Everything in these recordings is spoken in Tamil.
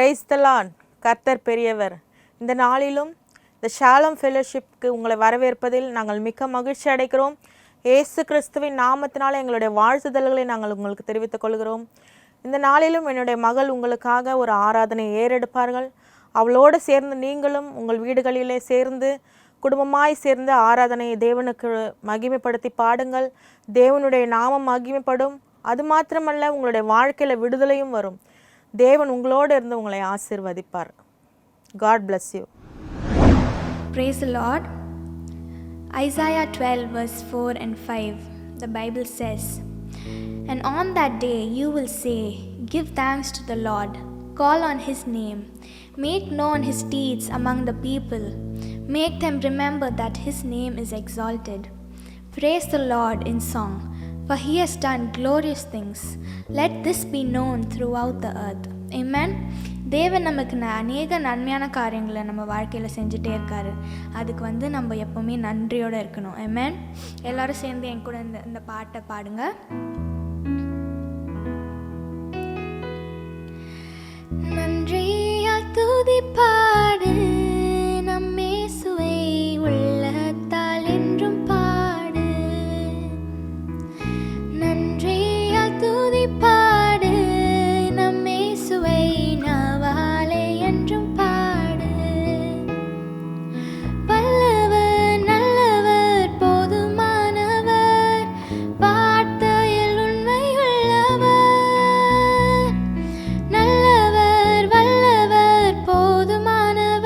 Praise the Lord. கர்த்தர் பெரியவர். இந்த நாளிலும் இந்த ஷாலம் ஃபெலோஷிப்க்கு உங்களை வரவேற்பதில் நாங்கள் மிக்க மகிழ்ச்சி அடைகிறோம். இயேசு கிறிஸ்துவின் நாமத்தினால் எங்களுடைய வாழ்த்துதல்களை நாங்கள் உங்களுக்கு தெரிவித்துக் கொள்கிறோம். இந்த நாளிலும் என்னுடைய மகள் உங்களுக்காக ஒரு ஆராதனை ஏறெடுப்பார்கள். அவளோடு சேர்ந்து நீங்களும் உங்கள் வீடுகளிலே சேர்ந்து குடும்பமாய் சேர்ந்து ஆராதனையை தேவனுக்கு மகிமைப்படுத்தி பாடுங்கள். தேவனுடைய நாமம் மகிமைப்படும். அது மாத்திரமல்ல, உங்களுடைய வாழ்க்கையில் விடுதலையும் வரும். தேவன் உங்களோடு இருந்து உங்களை ஆசீர்வதிப்பார். God bless you. Praise the Lord. Isaiah 12 verse 4 and 5, the Bible says, "And on that day you will say, give thanks to the Lord, call on his name, make known his deeds among the people, make them remember that his name is exalted. Praise the Lord in song, for he has done glorious things. Let this be known throughout the earth." Amen. தேவன் நமக்கு அநேக நன்மையான காரியங்களை நம்ம வாழ்க்கையில் செஞ்சுட்டே இருக்காரு. அதுக்கு நம்ம எப்போவுமே நன்றியோடு இருக்கணும். Amen. எல்லாரும் சேர்ந்து என் கூட இந்த பாட்டை பாடுங்க. நன்றியால் துதி பாடு, நம் இயேசுவை உள்ளத்தால் என்றும் பாடு. நன்றியால் துதி பாடு, நம் இயேசுவை நாவாலே என்றும் பாடு. வல்லவர் நல்லவர் போதுமானவர், வார்த்தையில் உண்மையுள்ளவர். நல்லவர் வல்லவர் போதுமானவர்,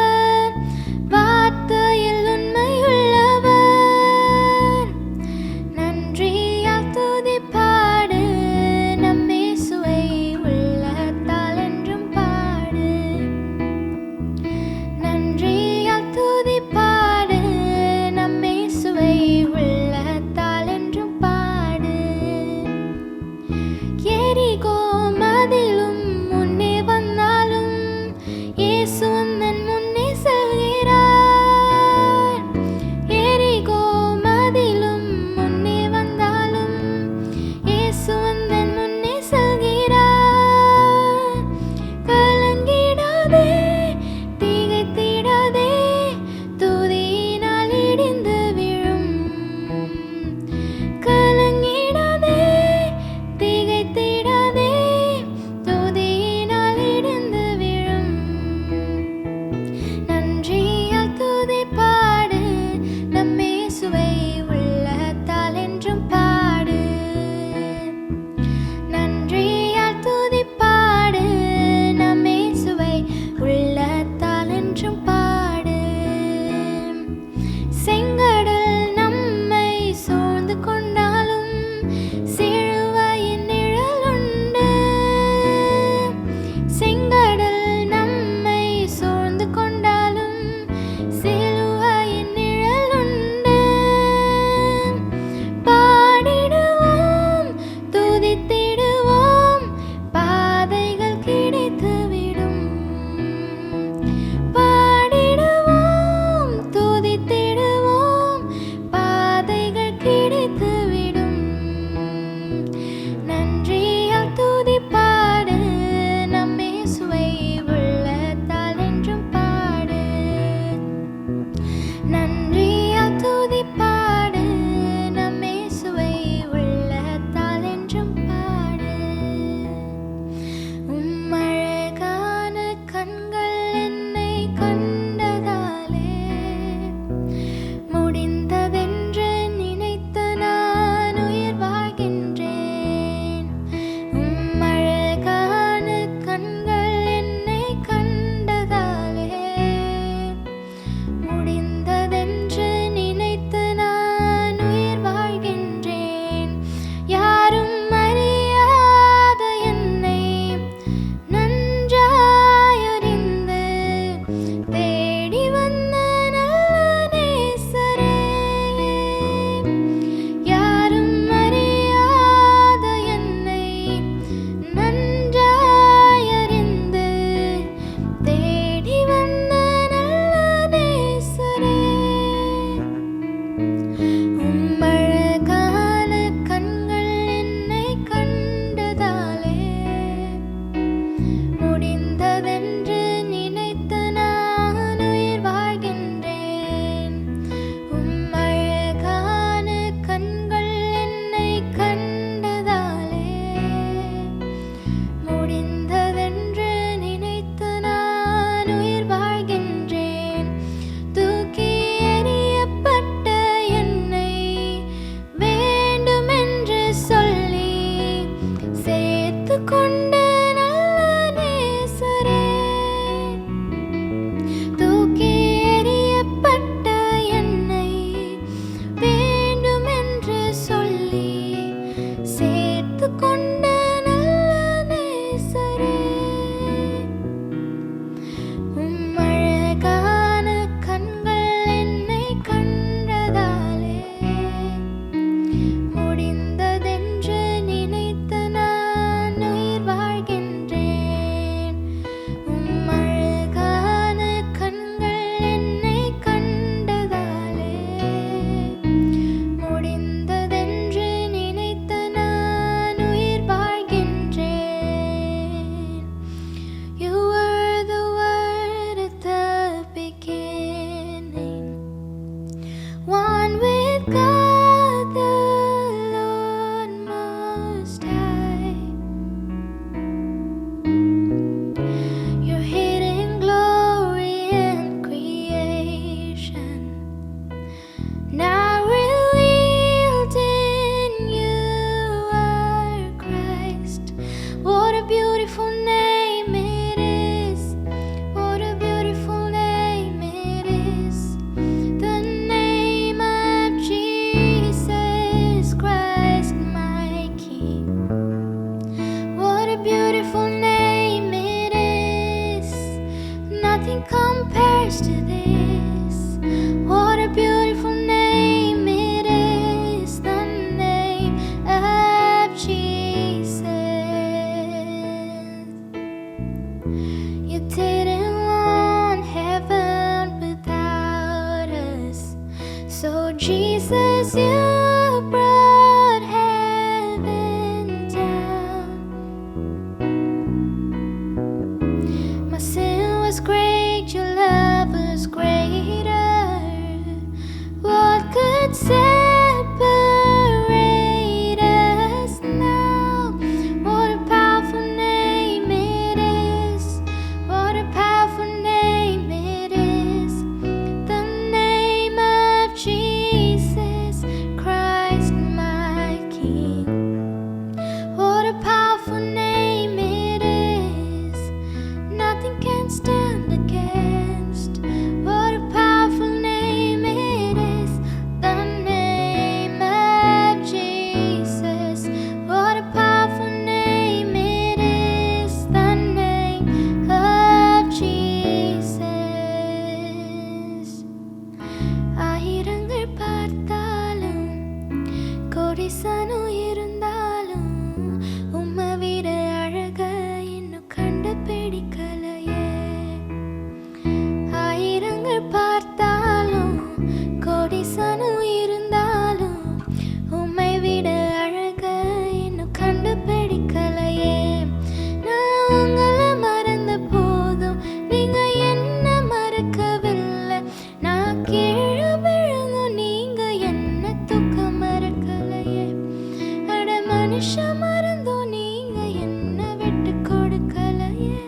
Jesus, you brought heaven down. My sin was great, your love was greater. What could separate us now? What a powerful name it is. What a powerful name it is. The name of Jesus Christ, my King. What a powerful name it is. Nothing can stand against. What a powerful name it is. The name of Jesus. What a powerful name it is. The name of Jesus. ஆயிரங்கள் பார்த்தாலும் கோடிசனம் இருந்தாலும் உம்மை விட அழக இன்னும் கண்டுபிடிக்கலையே. ஆயிரங்கள் பார்த்தாலும் கோடிசனம் இருந்தாலும் உம்மை விட அழக இன்னும் கண்டுபிடிக்கலையே. நான் உங்களை மறந்த போதும் நீங்க என்ன மறக்கவில்லை. நான் கீழே விழுந்தும் நீங்க என்ன தூக்க மறக்கலையே. அட மனுஷன் மறந்தும் நீங்க என்ன விட்டு கொடுக்கலையே.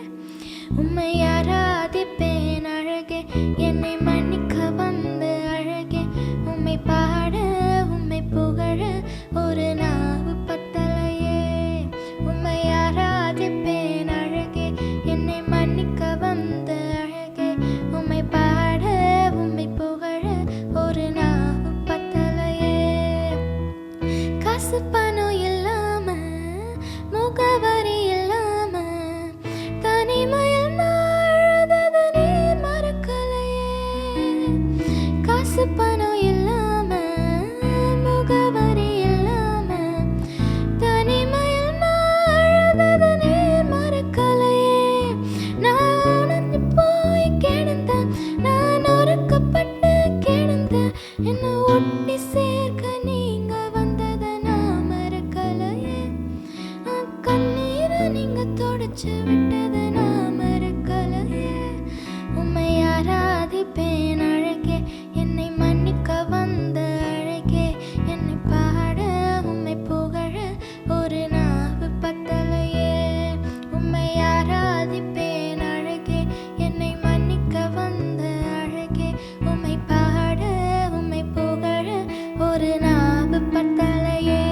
உம்மை ஆராதிப்பேன் அழகே, என்னை மன்னிக்க வந்த அழகே. உம்மை பாட உம்மை புகழ ஒரு நாவு பத்தலையே. உம்மை ஆராதிப்பேன் அழகே, என்னை மன்னிக்க வந்த அழகே. உம்மை பாட உம்மை புகழ ஒரு நாவு பத்தலையே. காசு பணம் இல்லாம முகவரி இல்லாம தனிமையில் நாழத நீர் மறக்கலையே. காசு பணம் இல்லாம முகவரி இல்லாம தனிமையில் நாழத நீர் மறக்கலையே. நான் உணர்ந்து போய் கிடந்தேன், நான் ஒருக்கப்பட்டு கிடந்தேன். என்னை ஒட்டி சேர்க்க நீங்க வந்ததை நான் மறக்கலையே. கண்ணீரை நீங்க தொடச்சு விட்டதை நான் மறக்கலையே. உம்மை ஆராதிப்பேன் அழகே, என்னை மன்னிக்க வந்த அழகே. என்னை பாட உம்மை புகழ ஒரு நாவு பத்தலையே. உம்மை ஆராதிப்பேன் அழகே, என்னை மன்னிக்க வந்த அழகே. உம்மை பாட உம்மை புகழ ஒரு நாவு பத்தலையே.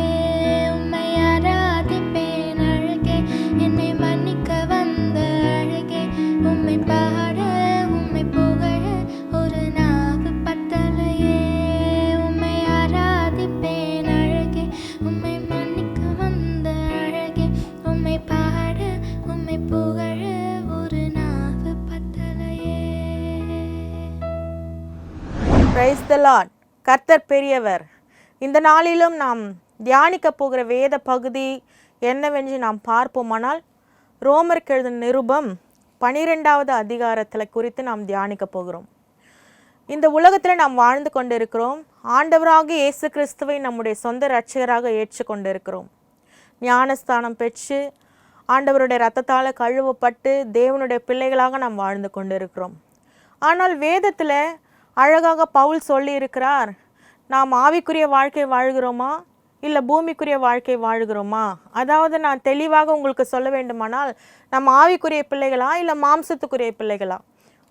உம்மை ஆராதிப்பேன் அழகே, என்னை மன்னிக்க வந்த அழகே. உம்மை பாட உம்மை புகழ ஒரு நாவு பத்தலையே. உம்மை ஆராதிப்பேன் அழகே, உம்மை மன்னிக்க வந்த அழகே. உம்மை பாட உம்மை புகழ ஒரு நாவு பத்தலையே. Praise the Lord. கர்த்தர் பெரியவர். இந்த நாளிலும் நாம் தியானிக்க போகிற வேத பகுதி என்னவென்று நாம் பார்ப்போமானால், ரோமருக்கு எழுதின நிருபம் 12வது அதிகாரத்தில் குறித்து நாம் தியானிக்க போகிறோம். இந்த உலகத்தில் நாம் வாழ்ந்து கொண்டிருக்கிறோம். ஆண்டவராகிய இயேசு கிறிஸ்துவை நம்முடைய சொந்த இரட்சகராக ஏற்றுக்கொண்டிருக்கிறோம். ஞானஸ்தானம் பெற்று ஆண்டவருடைய இரத்தத்தால் கழுவப்பட்டு தேவனுடைய பிள்ளைகளாக நாம் வாழ்ந்து கொண்டிருக்கிறோம். ஆனால் வேதத்தில் அழகாக பவுல் சொல்லி இருக்கிறார், நாம் ஆவிக்குரிய வாழ்க்கை வாழ்கிறோமா இல்லை பூமிக்குரிய வாழ்க்கை வாழ்கிறோமா? அதாவது நான் தெளிவாக உங்களுக்கு சொல்ல வேண்டுமானால், நம்ம ஆவிக்குரிய பிள்ளைகளா இல்லை மாம்சத்துக்குரிய பிள்ளைகளா?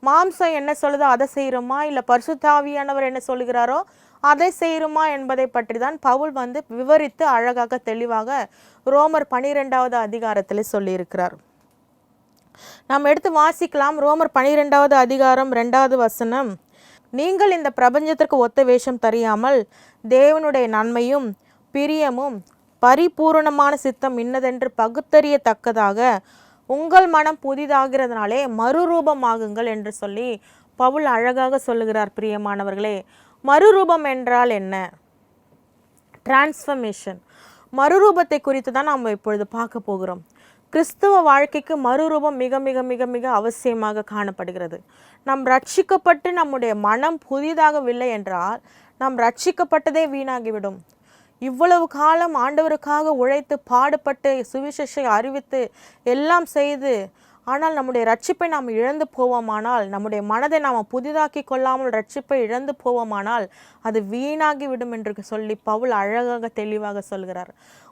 மாம்சம் என்ன சொல்லுதோ அதை செய்கிறோமா இல்லை பரிசுத்த ஆவியானவர் என்ன சொல்லுகிறாரோ அதை செய்கிறோமா என்பதை பற்றி தான் பவுல் விவரித்து அழகாக தெளிவாக ரோமர் 12வது அதிகாரத்தில் சொல்லியிருக்கிறார். நாம் எடுத்து வாசிக்கலாம். ரோமர் 12வது அதிகாரம் 2வது வசனம். நீங்கள் இந்த பிரபஞ்சத்திற்கு ஒத்த வேஷம் தெரியாமல் தேவனுடைய நன்மையும் பிரியமும் பரிபூரணமான சித்தம் இன்னதென்று பகுத்தறியத்தக்கதாக உங்கள் மனம் புதிதாகிறதுனாலே மறுரூபமாகுங்கள் என்று சொல்லி பவுல் அழகாக சொல்லுகிறார். பிரியமானவர்களே, மறுரூபம் என்றால் என்ன? டிரான்ஸ்ஃபர்மேஷன், மறுரூபத்தை குறித்து தான் நாம் இப்பொழுது பார்க்க போகிறோம். கிறிஸ்துவ வாழ்க்கைக்கு மறுரூபம் மிக மிக மிக மிக அவசியமாக காணப்படுகிறது. நாம் ரட்சிக்கப்பட்டு நம்முடைய மனம் புதிதாகவில்லை என்றால் நாம் ரட்சிக்கப்பட்டதே வீணாகிவிடும். இவ்வளவு காலம் ஆண்டவருக்காக உழைத்து பாடுபட்டு சுவிசேஷத்தை அறிவித்து எல்லாம் செய்து ஆனால் நம்முடைய ரட்சிப்பை நாம் இழந்து போவோமானால், நம்முடைய மனதை நாம் புதிதாக்கி கொள்ளாமல் ரட்சிப்பை இழந்து போவோமானால் அது வீணாகி விடும் என்று சொல்லி பவுல் அழகாக தெளிவாக சொல்கிறார்.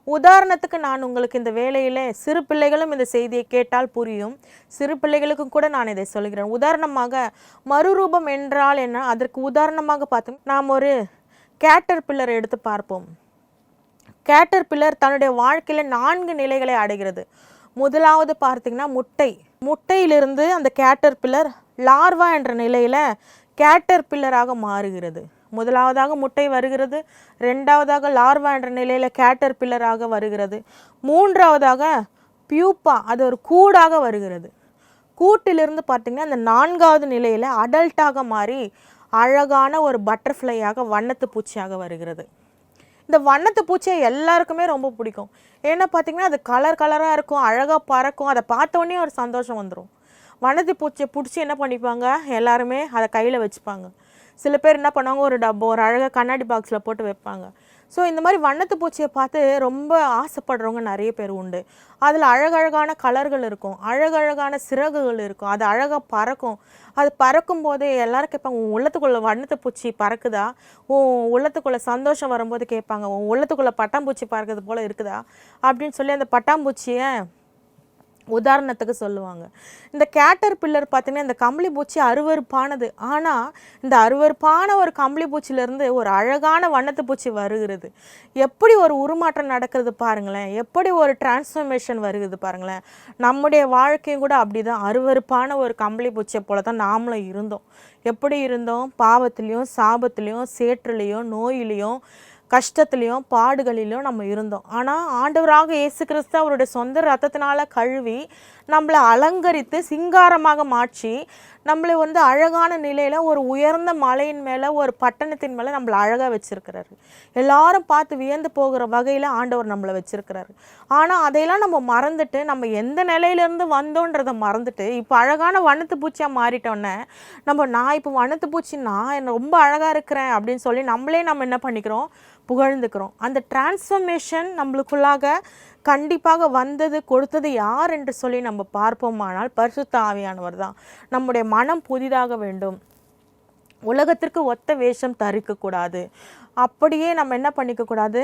உதாரணத்துக்கு நான் உங்களுக்கு இந்த வேளையிலே சிறு பிள்ளைகளும் இந்த செய்தியை கேட்டால் புரியும். சிறு பிள்ளைகளுக்கும் கூட நான் இதை சொல்கிறேன். உதாரணமாக மறுரூபம் என்றால் என்ன, அதற்கு உதாரணமாக பார்த்தோம். நாம் ஒரு கேட்டர்பில்லரை எடுத்து பார்ப்போம். கேட்டர்பில்லர் தன்னுடைய வாழ்க்கையில் 4 நிலைகளை அடைகிறது. முதலாவது பார்த்தீங்கன்னா முட்டையிலிருந்து அந்த கேட்டர்பில்லர் லார்வா என்ற நிலையில் கேட்டர்பில்லராக மாறுகிறது. முதலாவதாக முட்டை வருகிறது, 2வதாக லார்வா என்ற நிலையில் கேட்டர்பில்லராக வருகிறது, 3வதாக பியூப்பா, அது ஒரு கூடாக வருகிறது. கூட்டிலிருந்து பார்த்திங்கன்னா அந்த 4வது நிலையில் அடல்ட்டாக மாறி அழகான ஒரு பட்டர்ஃப்ளையாக வண்ணத்து பூச்சியாக வருகிறது. இந்த வண்ணத்து பூச்சியை எல்லாருக்குமே ரொம்ப பிடிக்கும். ஏன்னா பார்த்திங்கன்னா அது கலராக இருக்கும், அழகாக பறக்கும். அதை பார்த்தோன்னே ஒரு சந்தோஷம் வந்துடும். வண்ணத்து பூச்சியை பிடிச்சி என்ன பண்ணிப்பாங்க, எல்லாருமே அதை கையில் வச்சுப்பாங்க. சில பேர் என்ன பண்ணுவாங்க, ஒரு அழகாக கண்ணாடி பாக்ஸில் போட்டு வைப்பாங்க. ஸோ இந்த மாதிரி வண்ணத்து பூச்சியை பார்த்து ரொம்ப ஆசைப்படுறவங்க நிறைய பேர் உண்டு. அதில் அழகழகான கலர்கள் இருக்கும், அழகழகான சிறகுகள் இருக்கும், அது அழகாக பறக்கும். அது பறக்கும் போது எல்லாரும் கேட்பாங்க, உன் உள்ளத்துக்குள்ளே வண்ணத்து பூச்சி பறக்குதா, உன் உள்ளத்துக்குள்ளே சந்தோஷம் வரும்போது கேட்பாங்க, உன் உள்ளத்துக்குள்ளே பட்டாம்பூச்சி பறக்கிறது போல் இருக்குதா அப்படின்னு சொல்லி அந்த பட்டாம்பூச்சியை உதாரணத்துக்கு சொல்லுவாங்க. இந்த கேட்டர்பில்லர் பார்த்திங்கன்னா இந்த கம்பளி பூச்சி அருவருப்பானது. ஆனால் இந்த அருவருப்பான ஒரு கம்பளி பூச்சியிலேருந்து ஒரு அழகான வண்ணத்து பூச்சி வருகிறது. எப்படி ஒரு உருமாற்றம் நடக்கிறது பாருங்களேன், எப்படி ஒரு டிரான்ஸ்ஃபர்மேஷன் வருகிறது பாருங்களேன். நம்முடைய வாழ்க்கையும் கூட அப்படி தான், அருவருப்பான ஒரு கம்பளி பூச்சியை போல தான் நாமளும் இருந்தோம். எப்படி இருந்தோம், பாவத்துலேயும் சாபத்துலேயும் சேற்றுலேயும் நோயிலையும் கஷ்டத்துலேயும் பாடுகளிலும் நம்ம இருந்தோம். ஆனால் ஆண்டவராக இயேசு கிறிஸ்து அவருடைய சொந்த ரத்தத்தினால கழுவி நம்மளை அலங்கரித்து சிங்காரமாக மாற்றி நம்மளை அழகான நிலையில் ஒரு உயர்ந்த மலையின் மேலே ஒரு பட்டணத்தின் மேலே நம்மளை அழகாக வச்சுருக்கிறாரு. எல்லாரும் பார்த்து வியந்து போகிற வகையில் ஆண்டவர் நம்மளை வச்சுருக்கிறாரு. ஆனால் அதையெல்லாம் நம்ம மறந்துட்டு நம்ம எந்த நிலையிலேருந்து வந்தோன்றதை மறந்துட்டு இப்போ அழகான வண்ணத்து பூச்சியாக மாறிட்டோன்னே நான் இப்போ வண்ணத்து பூச்சி நான் ரொம்ப அழகாக இருக்கிறேன் அப்படின்னு சொல்லி நம்ம என்ன பண்ணிக்கிறோம், புகழ்ந்துக்கிறோம். அந்த டிரான்ஸ்ஃபர்மேஷன் நம்மளுக்குள்ளாக கண்டிப்பாக வந்தது கொடுத்தது யார் என்று சொல்லி நம்ம பார்ப்போமானால் பரிசுத்த ஆவியானவர் தான். நம்முடைய மனம் புதிதாக வேண்டும். உலகத்திற்கு ஒத்த வேஷம் தரிக்கக்கூடாது. அப்படியே நம்ம என்ன பண்ணிக்கக்கூடாது,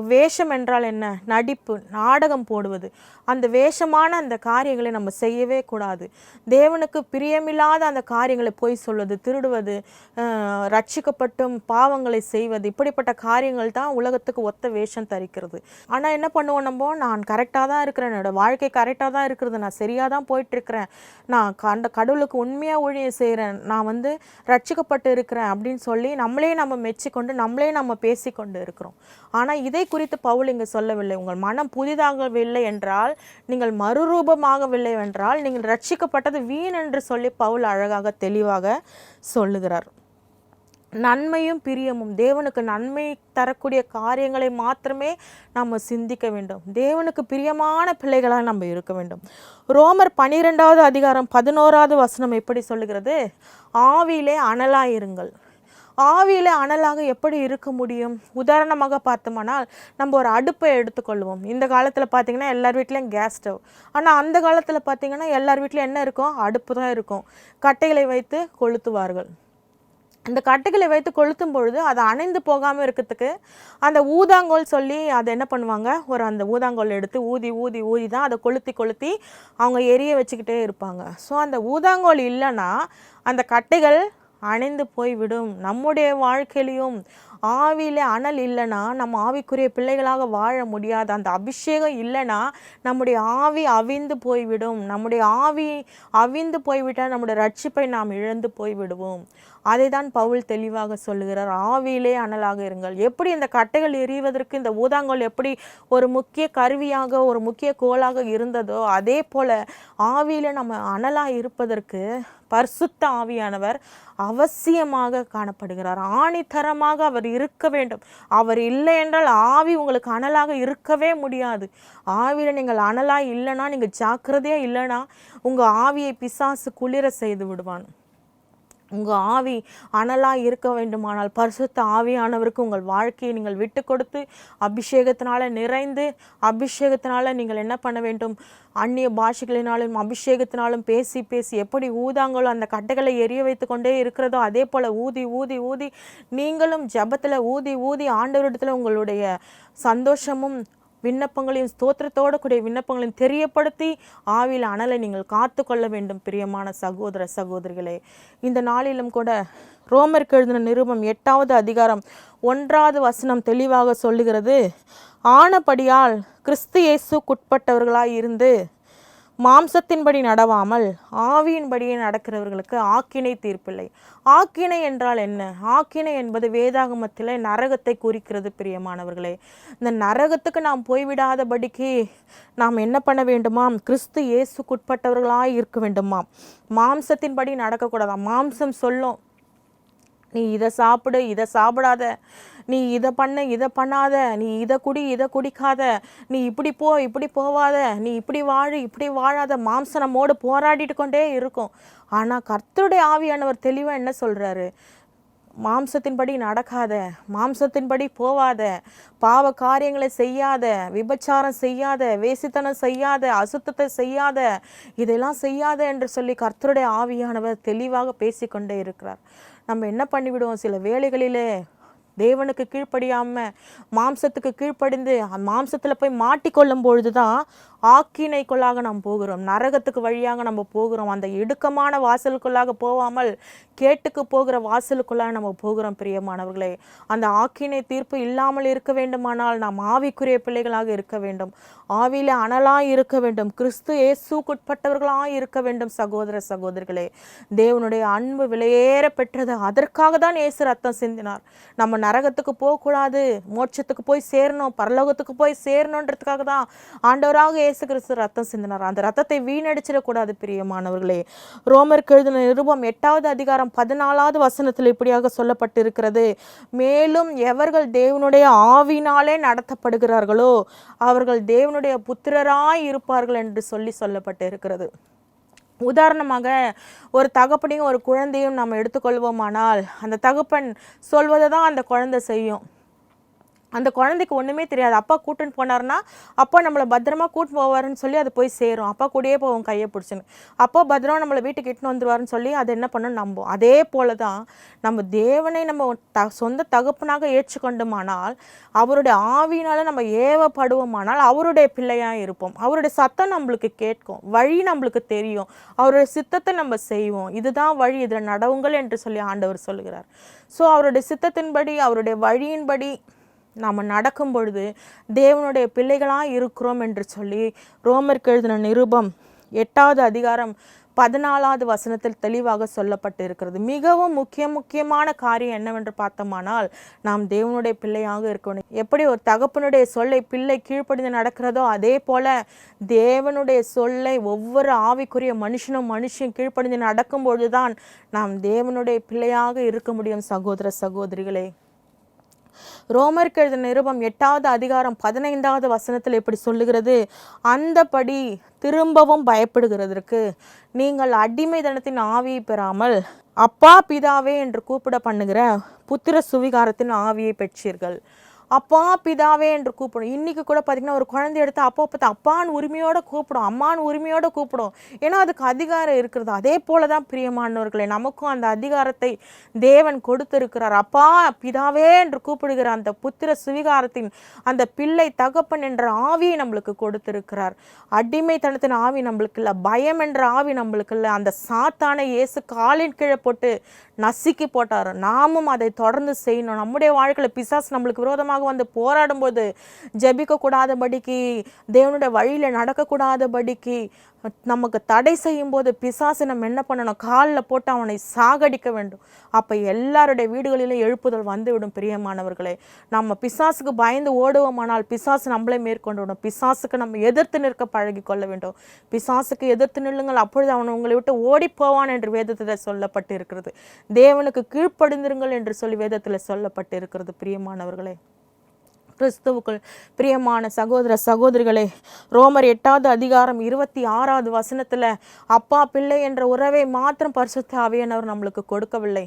வேஷம் என்றால் என்ன, நடிப்பு, நாடகம் போடுவது, அந்த வேஷமான அந்த காரியங்களை நம்ம செய்யவே கூடாது. தேவனுக்கு பிரியமில்லாத அந்த காரியங்களை போய் சொல்வது, திருடுவது, ரட்சிக்கப்பட்டும் பாவங்களை செய்வது, இப்படிப்பட்ட காரியங்கள் தான் உலகத்துக்கு ஒத்த வேஷம் தரிக்கிறது. ஆனால் என்ன பண்ணுவோம், நான் கரெக்டாக தான் இருக்கிறேன், என்னோட வாழ்க்கை கரெக்டாக தான் இருக்கிறது, நான் சரியாக தான் போயிட்டுருக்கிறேன், நான் அந்த கடவுளுக்கு உண்மையாக ஊழியம் செய்கிறேன், நான் ரட்சிக்கப்பட்டு இருக்கிறேன் அப்படின்னு சொல்லி நம்ம மெச்சிக்கொண்டு நம்ம பேசிக்கொண்டு இருக்கிறோம். ஆனால் இதை குறித்து பவுல் இங்கு சொல்லவில்லை. உங்கள் மனம் புதிதாகவில்லை என்றால், நீங்கள் மறுரூபமாகவில்லை என்றால் நீங்கள் ரட்சிக்கப்பட்டது வீண் என்று சொல்லி பவுல் அழகாக தெளிவாக சொல்லுகிறார். நன்மையும் பிரியமும், தேவனுக்கு நன்மை தரக்கூடிய காரியங்களை மாத்திரமே நம்ம சிந்திக்க வேண்டும். தேவனுக்கு பிரியமான பிள்ளைகளாக நம்ம இருக்க வேண்டும். ரோமர் 12வது அதிகாரம் 11வது வசனம் எப்படி சொல்லுகிறது, ஆவியிலே அனலாயிருங்கள். ஆவியில் அனலாக எப்படி இருக்க முடியும்? உதாரணமாக பார்த்தோம்னால் நம்ம ஒரு அடுப்பை எடுத்துக்கொள்வோம். இந்த காலத்தில் பார்த்திங்கன்னா எல்லார் வீட்லேயும் கேஸ் ஸ்டவ். ஆனால் அந்த காலத்தில் பார்த்திங்கன்னா எல்லார் வீட்லேயும் என்ன இருக்கும், அடுப்பு தான் இருக்கும். கட்டைகளை வைத்து கொளுத்துவார்கள். அந்த கட்டைகளை வைத்து கொளுத்தும் பொழுது அது அணைந்து போகாமல் இருக்கிறதுக்கு அந்த ஊதாங்கோல் சொல்லி அதை என்ன பண்ணுவாங்க, அந்த ஊதாங்கோல் எடுத்து ஊதி ஊதி ஊதி தான் அதை கொளுத்தி அவங்க எரிய வச்சுக்கிட்டே இருப்பாங்க. ஸோ அந்த ஊதாங்கோல் இல்லைன்னா அந்த கட்டைகள் அணைந்து போய்விடும். நம்முடைய வாழ்க்கையிலையும் ஆவியில் அனல் இல்லைன்னா நம்ம ஆவிக்குரிய பிள்ளைகளாக வாழ முடியாது. அந்த அபிஷேகம் இல்லைன்னா நம்முடைய ஆவி அவிந்து போய்விடும். நம்முடைய ஆவி அவிந்து போய்விட்டால் நம்முடைய ரட்சிப்பை நாம் இழந்து போய்விடுவோம். அதை தான் பவுல் தெளிவாக சொல்லுகிறார். ஆவியிலே அனலாக இருங்கள். எப்படி இந்த கட்டைகள் எரிவதற்கு இந்த ஊதாங்கோல் எப்படி ஒரு முக்கிய கருவியாக ஒரு முக்கிய கோலாக இருந்ததோ, அதே போல ஆவியில நம்ம அனலாக இருப்பதற்கு பரிசுத்த ஆவியானவர் அவசியமாக காணப்படுகிறார். ஆணித்தரமாக அவர் இருக்க வேண்டும். அவர் இல்லை என்றால் ஆவி உங்களுக்கு அனலாக இருக்கவே முடியாது. ஆவியில நீங்கள் அனலாக இல்லைன்னா, நீங்கள் ஜாக்கிரதையா இல்லைன்னா உங்கள் ஆவியை பிசாசு குளிர செய்து விடுவான். உங்கள் ஆவி அனலாக இருக்க வேண்டுமானால் பரிசுத்த ஆவியானவருக்கு உங்கள் வாழ்க்கையை நீங்கள் விட்டு கொடுத்து அபிஷேகத்தினால நிறைந்து அபிஷேகத்தினால நீங்கள் என்ன பண்ண வேண்டும்? அந்நிய பாஷைகளினாலும் அபிஷேகத்தினாலும் பேசி பேசி எப்படி ஊதாங்களோ அந்த கட்டைகளை எரிய வைத்து கொண்டே இருக்கிறதோ அதே போல் ஊதி ஊதி ஊதி நீங்களும் ஜபத்தில் ஊதி ஊதி ஆண்டவரிடத்தில் உங்களுடைய சந்தோஷமும் விண்ணப்பங்களையும் ஸ்தோத்திரத்தோடு கூடிய விண்ணப்பங்களையும் தெரியப்படுத்தி ஆவியில் அனலை நீங்கள் காத்து கொள்ள வேண்டும். பிரியமான சகோதர சகோதரிகளே, இந்த நாளிலும் கூட ரோமருக்கு எழுதின நிருபம் 8வது அதிகாரம் 1வது வசனம் தெளிவாக சொல்லுகிறது, ஆனபடியால் கிறிஸ்து இயேசுக்குட்பட்டவர்களாய் இருந்து மாம்சத்தின்படி நடவாமல் ஆவியின்படியே நடக்கிறவர்களுக்கு ஆக்கினை தீர்ப்பில்லை. ஆக்கினை என்றால் என்ன? ஆக்கினை என்பது வேதாகமத்தில் நரகத்தை குறிக்கிறது. பிரியமானவர்களே, இந்த நரகத்துக்கு நாம் போய்விடாதபடிக்கு நாம் என்ன பண்ண வேண்டுமாம்? கிறிஸ்து இயேசுக்குட்பட்டவர்களாய் இருக்க வேண்டுமாம். மாம்சத்தின்படி நடக்கக்கூடாதாம். மாம்சம் சொல்லும், நீ இதை சாப்பிடு, இதை சாப்பிடாத, நீ இதை பண்ண, இதை பண்ணாத, நீ இதை குடி, இதை குடிக்காத, நீ இப்படி போ, இப்படி போவாத, நீ இப்படி வாழு, இப்படி வாழாத. மாம்சம் நம்மோடு போராடிட்டு கொண்டே இருக்கும். ஆனால் கர்த்தருடைய ஆவியானவர் தெளிவாக என்ன சொல்கிறாரு? மாம்சத்தின்படி நடக்காத, மாம்சத்தின்படி போவாத, பாவ காரியங்களை செய்யாத, விபச்சாரம் செய்யாத, வேசித்தனம் செய்யாத, அசுத்தத்தை செய்யாத, இதெல்லாம் செய்யாத என்று சொல்லி கர்த்தருடைய ஆவியானவர் தெளிவாக பேசிக்கொண்டே இருக்கிறார். நம்ம என்ன பண்ணிவிடுவோம்? சில வேளைகளிலே தேவனுக்கு கீழ்ப்படியாமல் மாம்சத்துக்கு கீழ்ப்படிந்து மாம்சத்தில் போய் மாட்டிக்கொள்ளும் பொழுது தான் ஆக்கினைக்குள்ளாக நாம் போகிறோம். நரகத்துக்கு வழியாக நம்ம போகிறோம். அந்த இடுக்கமான வாசலுக்குள்ளாக போகாமல் கேட்டுக்கு போகிற வாசலுக்குள்ளாக நம்ம போகிறோம். பிரியமானவர்களே, அந்த ஆக்கினை தீர்ப்பு இல்லாமல் இருக்க வேண்டுமானால் நாம் ஆவிக்குரிய பிள்ளைகளாக இருக்க வேண்டும். ஆவியில அனலாய் இருக்க வேண்டும். கிறிஸ்து இயேசுக்குட்பட்டவர்களாய் இருக்க வேண்டும். சகோதர சகோதரிகளே, தேவனுடைய அன்பு விலையேற பெற்றது. அதற்காக தான் இயேசு ரத்தம் சிந்தினார். நம்ம நரகத்துக்கு போகக்கூடாது, மோட்சத்துக்கு போய் சேரணும், பரலோகத்துக்கு போய் சேரணுன்றதுக்காக தான் ஆண்டவராக இயேசு கிறிஸ்து ரத்தம் சிந்தினார். அந்த ரத்தத்தை வீணடிச்சிடக்கூடாது. பிரியமானவர்களே, ரோமருக்கு எழுதின நிருபம் 8வது அதிகாரம் 14வது வசனத்தில் இப்படியாக சொல்லப்பட்டிருக்கிறது, மேலும் எவர்கள் தேவனுடைய ஆவினாலே நடத்தப்படுகிறார்களோ அவர்கள் தேவனுடைய புத்திரராய் இருப்பார்கள் என்று சொல்லப்பட்டிருக்கிறது. உதாரணமாக ஒரு தகப்பனையும் ஒரு குழந்தையும் நம்ம எடுத்துக்கொள்வோமானால் அந்த தகப்பன் சொல்வதை தான் அந்த குழந்தை செய்யும். அந்த குழந்தைக்கு ஒன்றுமே தெரியாது. அப்பா கூட்டுன்னு போனார்னா அப்பா நம்மளை பத்திரமா கூட்டின்னு போவாருன்னு சொல்லி அது போய் சேரும். அப்பா கூடயே போவோம் கையை பிடிச்சின்னு. அப்பா பத்திரமா நம்மளை வீட்டுக்கு இட்டுன்னு வந்துடுவாருன்னு சொல்லி அது என்ன பண்ணணும் நம்பும். அதே போல தான் நம்ம தேவனை நம்ம சொந்த தகப்பனாக ஏற்றுக்கொண்டோமானால் அவருடைய ஆவியினால் நம்ம ஏவப்படுவோமானால் அவருடைய பிள்ளையாக இருப்போம். அவருடைய சத்தம் நம்மளுக்கு கேட்கும், வழி நம்மளுக்கு தெரியும், அவருடைய சித்தத்தை நம்ம செய்வோம். இதுதான் வழி, இதில் நடவுங்கள் என்று சொல்லி ஆண்டவர் சொல்லுகிறார். ஸோ அவருடைய சித்தத்தின்படி அவருடைய வழியின்படி நாம் நடக்கும் பொழுது தேவனுடைய பிள்ளைகளாக இருக்கிறோம் என்று சொல்லி ரோமருக்கு எழுதின நிருபம் 8வது அதிகாரம் 14வது வசனத்தில் தெளிவாக சொல்லப்பட்டு இருக்கிறது. மிகவும் முக்கியமான காரியம் என்னவென்று பார்த்தோமானால் நாம் தேவனுடைய பிள்ளையாக இருக்க வேண்டும். எப்படி ஒரு தகப்பனுடைய சொல்லை பிள்ளை கீழ்ப்படிந்து நடக்கிறதோ அதே போல தேவனுடைய சொல்லை ஒவ்வொரு ஆவிக்குரிய மனுஷன் கீழ்ப்படிந்து நடக்கும் பொழுதுதான் நாம் தேவனுடைய பிள்ளையாக இருக்க முடியும். சகோதர சகோதரிகளே, ரோமருக்கு எழுதின நிருபம் 8வது அதிகாரம் 15வது வசனத்தில் இப்படி சொல்லுகிறது, அந்தபடி திரும்பவும் பயப்படுகிறதற்கு நீங்கள் அடிமை தனத்தின் ஆவியை பெறாமல் அப்பா பிதாவே என்று கூப்பிட பண்ணுகிற புத்திர சுவிகாரத்தின் ஆவியை பெற்றீர்கள். அப்பா பிதாவே என்று கூப்பிடும். இன்றைக்கி கூட பார்த்திங்கன்னா ஒரு குழந்தை எடுத்து அப்பா பார்த்து அப்பான்னு உரிமையோடு கூப்பிடும், அம்மான்னு உரிமையோடு கூப்பிடும். ஏன்னா அதுக்கு அதிகாரம் இருக்கிறது. அதே போல தான் பிரியமானவர்களே, நமக்கும் அந்த அதிகாரத்தை தேவன் கொடுத்திருக்கிறார். அப்பா பிதாவே என்று கூப்பிடுகிற அந்த புத்திர சுவிகாரத்தின் அந்த பிள்ளை தகப்பன் என்ற ஆவியை நம்மளுக்கு கொடுத்திருக்கிறார். அடிமைத்தனத்தின் ஆவி நம்மளுக்கு இல்லை, பயம் என்ற ஆவி நம்மளுக்கு இல்லை. அந்த சாத்தானை இயேசு காலின் கீழே போட்டு நசுக்கி போட்டார். நாமும் அதை தொடர்ந்து செய்யணும். நம்முடைய வாழ்க்கையில் பிசாசு நம்மளுக்கு விரோதமாக வந்து போராடும் போது ஜெபிக்க கூடாதபடிக்கு, தேவனுடைய வழியில் நடக்கக்கூடாதபடிக்கு, நமக்கு தடை செய்யும் போது பிசாசு நம்ம என்ன பண்ணணும்? காலில் போட்டு அவனை சாகடிக்க வேண்டும். அப்போ எல்லாருடைய வீடுகளிலும் எழுப்புதல் வந்துவிடும். பிரியமானவர்களே, நம்ம பிசாசுக்கு பயந்து ஓடுவோமானால் பிசாசு நம்மளே மேற்கொண்டு விடும். பிசாசுக்கு நம்ம எதிர்த்து நிற்க பழகி கொள்ள வேண்டும். பிசாசுக்கு எதிர்த்து நில்லுங்கள், அப்பொழுது அவன் உங்களை விட்டு ஓடி போவான் என்று வேதத்தில் சொல்லப்பட்டு இருக்கிறது. தேவனுக்கு கீழ்ப்படிந்திருங்கள் என்று சொல்லி வேதத்தில் சொல்லப்பட்டு இருக்கிறது. பிரியமானவர்களே, கிறிஸ்துவுக்குள் பிரியமான சகோதர சகோதரிகளே, ரோமர் 8வது அதிகாரம் 26வது வசனத்தில் அப்பா பிள்ளை என்ற உறவை மாத்திரம் பரிசுத்த ஆவியானவர் நம்மளுக்கு கொடுக்கவில்லை.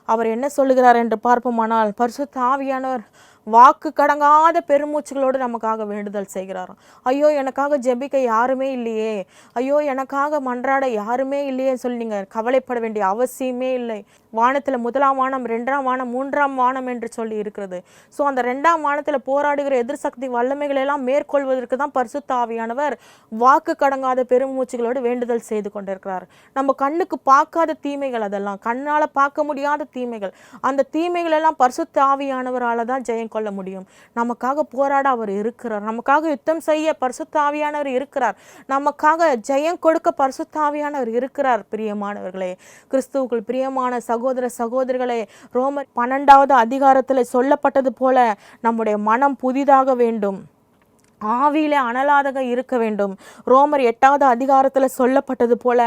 அவர் என்ன சொல்லுகிறார் என்று பார்ப்போமானால், பரிசுத்த ஆவியானவர் வாக்கு கடங்காத பெருமூச்சுகளோடு நமக்காக வேண்டுதல் செய்கிறாராம். ஐயோ எனக்காக ஜெபிக்க யாருமே இல்லையே, ஐயோ எனக்காக மன்றாட யாருமே இல்லையேன்னு சொல்லி நீங்கள் கவலைப்பட வேண்டிய அவசியமே இல்லை. வானத்தில் 1ஆம் வானம், 2ஆம் வானம், 3ஆம் வானம் என்று சொல்லி இருக்கிறது. ஸோ அந்த 2ஆம் வானத்தில் போராடுகிற எதிர் சக்தி வல்லமைகளை எல்லாம் மேற்கொள்வதற்கு தான் பரிசுத்த ஆவியானவர் வாக்கு கடங்காத பெருமூச்சுகளோடு வேண்டுதல் செய்து கொண்டிருக்கிறார். நம்ம கண்ணுக்கு பார்க்காத தீமைகள், அதெல்லாம் கண்ணால் பார்க்க முடியாத தீமைகள், அந்த தீமைகள் எல்லாம் பரிசுத்த ஆவியானவரால் தான் ஜெயம் கொள்ள முடியும். நமக்காக போராட அவர் இருக்கிறார். நமக்காக யுத்தம் செய்ய பரிசுத்த ஆவியானவர் இருக்கிறார். நமக்காக ஜெயம் கொடுக்க பரிசுத்த ஆவியானவர் இருக்கிறார். பிரியமானவர்களே, கிறிஸ்துவுக்குள் பிரியமான சகோதர சகோதரிகளே, ரோமர் 12வது அதிகாரத்தில் சொல்லப்பட்டது போல நம்முடைய மனம் புதிதாக வேண்டும், ஆவியிலே அனலாதக இருக்க வேண்டும். ரோமர் 8வது அதிகாரத்தில் சொல்லப்பட்டது போல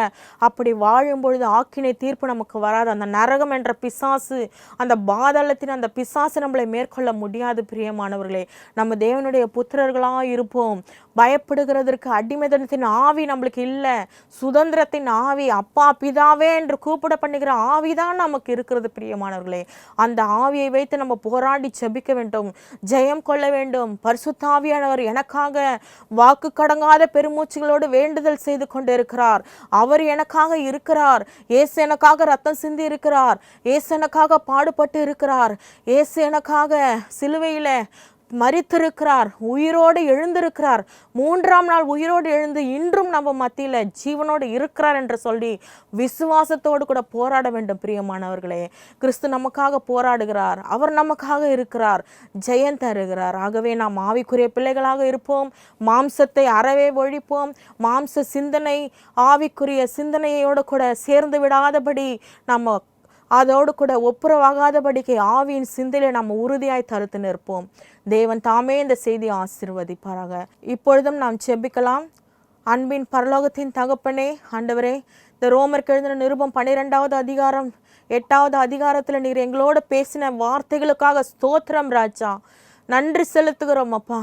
அப்படி வாழும் பொழுது ஆக்கினை தீர்ப்பு நமக்கு வராது. அந்த நரகம் என்ற பிசாசு, அந்த பாதாளத்தின் அந்த பிசாசு நம்மளை மேற்கொள்ள முடியாது. பிரியமானவர்களே, நம்ம தேவனுடைய புத்திரர்களாக இருப்போம். பயப்படுகிறதற்கு அடிமைதனத்தின் ஆவி நம்மளுக்கு இல்லை. சுதந்திரத்தின் ஆவி, அப்பா பிதாவே என்று கூப்பிட பண்ணுகிற ஆவிதான் நமக்கு இருக்கிறது. பிரியமானவர்களே, அந்த ஆவியை வைத்து நம்ம போராடி ஜெபிக்க வேண்டும், ஜெயம் கொள்ள வேண்டும். பரிசுத்த ஆவியானவர் எனக்காக வாக்கு கடங்காத பெருமூச்சுகளோடு வேண்டுதல் செய்து கொண்டு இருக்கிறார். அவர் எனக்காக இருக்கிறார். இயேசு எனக்காக ரத்தம் சிந்தி இருக்கிறார். இயேசு எனக்காக பாடுபட்டு இருக்கிறார். இயேசு எனக்காக சிலுவையில மரித்திருக்கிறார், உயிரோடு எழுந்திருக்கிறார், 3ஆம் நாள் உயிரோடு எழுந்து இன்றும் நம்ம மத்தியில் ஜீவனோடு இருக்கிறார் என்று சொல்லி விசுவாசத்தோடு கூட போராட வேண்டும். பிரியமானவர்களே, கிறிஸ்து நமக்காக போராடுகிறார், அவர் நமக்காக இருக்கிறார், ஜெயம் தருகிறார். ஆகவே நாம் ஆவிக்குரிய பிள்ளைகளாக இருப்போம். மாம்சத்தை அறவே ஒழிப்போம். மாம்ச சிந்தனை ஆவிக்குரிய சிந்தனையோடு கூட சேர்ந்து விடாதபடி, நம்ம அதோடு கூட ஒப்புரவாகாதபடிக்கு ஆவியின் சிந்தையில நம்ம உறுதியாய் தடுத்து நிற்போம். தேவன் தாமே இந்த செய்தியை ஆசீர்வதிப்பாராக. இப்பொழுதும் நாம் செபிக்கலாம். அன்பின் பரலோகத்தின் தகப்பனே, ஆண்டவரே, இந்த ரோமருக்கு எழுதின நிருபம் 12வது அதிகாரம் 8வது அதிகாரத்தில் நீர் எங்களோட பேசின வார்த்தைகளுக்காக ஸ்தோத்திரம் ராஜா. நன்றி செலுத்துகிறோம் அப்பா.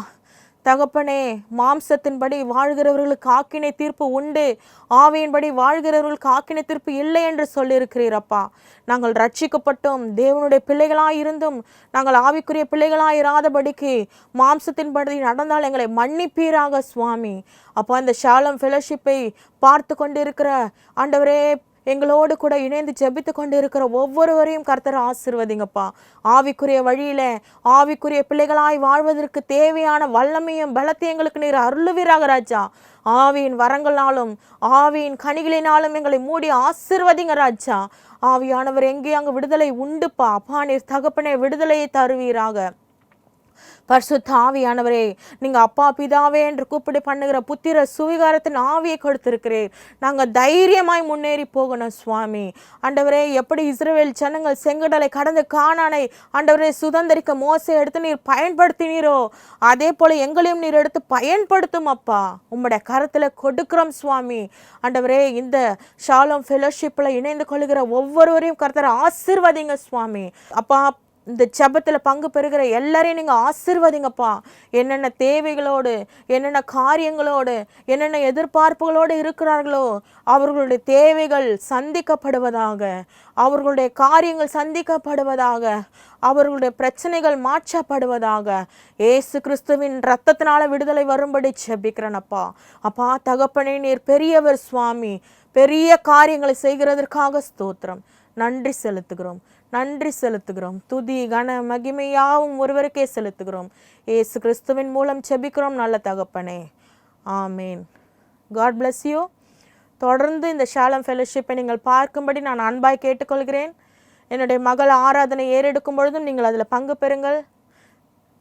தகப்பனே, மாம்சத்தின்படி வாழ்கிறவர்களுக்கு ஆக்கினை தீர்ப்பு உண்டு, ஆவியின்படி வாழ்கிறவர்களுக்கு ஆக்கினை தீர்ப்பு இல்லை என்று சொல்லியிருக்கிறீரப்பா. நாங்கள் ரட்சிக்கப்பட்டோம், தேவனுடைய பிள்ளைகளாய் இருந்தும் நாங்கள் ஆவிக்குரிய பிள்ளைகளாய் இராதபடிக்கு மாம்சத்தின்படி நடந்தால் எங்களை மன்னிப்பீராக சுவாமி. அப்போ அந்த ஷாலம் ஃபெலோஷிப்பை பார்த்து கொண்டிருக்கிற ஆண்டவரே, எங்களோடு கூட இணைந்து ஜெபித்து கொண்டு இருக்கிற ஒவ்வொருவரையும் கர்த்தர் ஆசீர்வதிங்கப்பா. ஆவிக்குரிய வழியில ஆவிக்குரிய பிள்ளைகளாய் வாழ்வதற்கு தேவையான வல்லமையும் பலத்தையும் எங்களுக்கு நீர் அருளுவீராக ராஜா. ஆவியின் வரங்களாலும் ஆவியின் கனிகளினாலும் எங்களை மூடி ஆசீர்வதிங்க ராஜா. ஆவியானவர் எங்கே அங்கு விடுதலை உண்டுப்பா. அப்பா, நீர் தகப்பனே விடுதலையை தருவீராக. பரிசுத்த ஆவியானவரே, நீங்க அப்பா பிதாவே என்று கூப்பிடு பண்ணுகிற புத்திர சுவிகாரத்தின் ஆவியை கொடுத்திருக்கிறீர். நாங்க தைரியமாய் முன்னேறி போகணும் சுவாமி. ஆண்டவரே, எப்படி இஸ்ரவேல் ஜனங்கள் செங்கடலை கடந்து கானானை ஆண்டவரே சுதந்திரிக்க மோசே எடுத்து நீர் பயன்படுத்தினீரோ, அதே போல எங்களையும் நீர் எடுத்து பயன்படுத்தும் அப்பா. உம்முடைய கரத்துல கொடுக்கிறோம் சுவாமி. ஆண்டவரே, இந்த ஷாሎም ஃபெலோஷிப்ல இணைந்து கொள்கிற ஒவ்வொருவரையும் கர்த்தர் ஆசீர்வதிங்க சுவாமி. அப்பா, இந்த ஜெபத்தில் பங்கு பெறுகிற எல்லாரையும் நீங்கள் ஆசீர்வதிங்கப்பா. என்னென்ன தேவைகளோடு, என்னென்ன காரியங்களோடு, என்னென்ன எதிர்பார்ப்புகளோடு இருக்கிறார்களோ அவர்களுடைய தேவைகள் சந்திக்கப்படுவதாக, அவர்களுடைய காரியங்கள் சந்திக்கப்படுவதாக, அவர்களுடைய பிரச்சனைகள் மாற்றப்படுவதாக. ஏசு கிறிஸ்துவின் இரத்தத்தினால விடுதலை வரும்படி ஜெபிக்கிறேனப்பா. அப்பா தகப்பனே, நீர் பெரியவர் சுவாமி. பெரிய காரியங்களை செய்கிறதற்காக ஸ்தோத்திரம். நன்றி செலுத்துகிறோம், நன்றி செலுத்துகிறோம். துதி கன மகிமையாவும் ஒருவருக்கே செலுத்துகிறோம். ஏசு கிறிஸ்துவின் மூலம் செபிக்கிறோம் நல்ல தகப்பனே, ஆமேன். God bless you. தொடர்ந்து இந்த ஷாலம் ஃபெலோஷிப்பை நீங்கள் பார்க்கும்படி நான் அன்பாய் கேட்டுக்கொள்கிறேன். என்னுடைய மகள் ஆராதனை ஏறெடுக்கும் பொழுதும் நீங்கள் அதில் பங்கு பெறுங்கள்.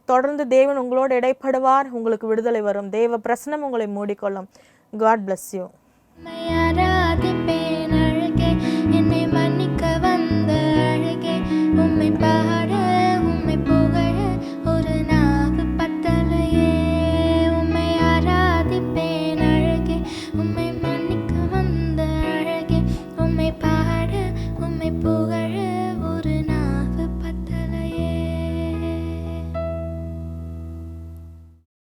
தொடர்ந்து தேவன் உங்களோடு இடைப்படுவார். உங்களுக்கு விடுதலை வரும். தேவ பிரசனம் உங்களை மூடிக்கொள்ளும். God bless you. உம்மை ஆராதிப்பேன் அழகே, என்னை மன்னிக்க வந்த அழகே, உம்மை பாட